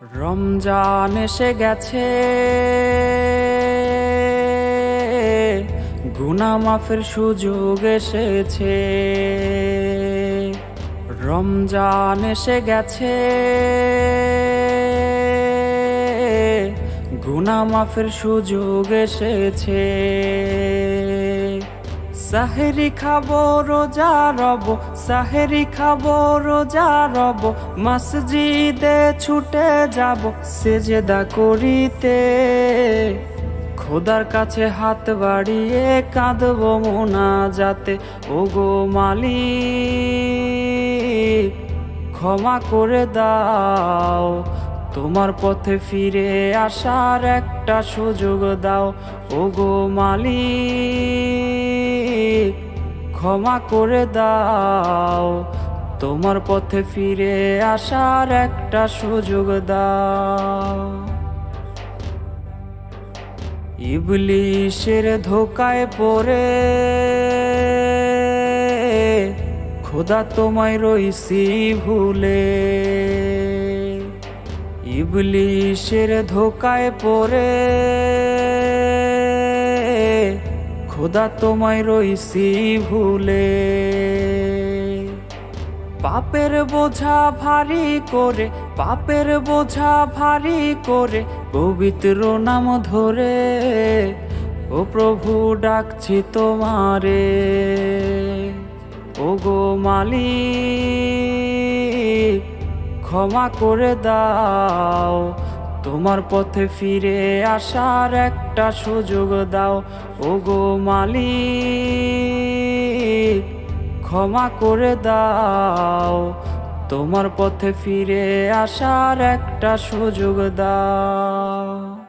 রমজান এসে গেছে, গুনাহ মাফের সুযোগ এসেছে। রমজান এসে গেছে, গুনাহ মাফের সুযোগ এসেছে। সাহেরি খাবো রোজা রব, সাহেরি খাবো রোজা রব, মসজিদে ছুটে যাব সেজদা করিতে। খোদার কাছে হাত বাড়িয়ে কাঁদবো মোনাজাতে, ওগো মালিক ক্ষমা করে দাও, তোমার পথে ফিরে আসার একটা সুযোগ দাও। ওগো মালিক ক্ষমা করে দাও, তোমার পথে ফিরে আসার একটা সুযোগ দাও। ইবলিশের ধোকায় পড়ে খোদা তোমায় রইছি ভুলে। ইবলিশের ধোকায় পড়ে খোদা তোমায় রইছি ভুলে। পাপের বোঝা ভারী করে, পাপের বোঝা ভারী করে পবিত্র নাম ধরে, ও প্রভু ডাকছি তোমারে। ওগো মালিক ক্ষমা করে দাও, তোমার পথে ফিরে আসার একটা সুযোগ দাও। ওগো মালিক ক্ষমা করে দাও, তোমার পথে ফিরে আসার একটা সুযোগ দাও।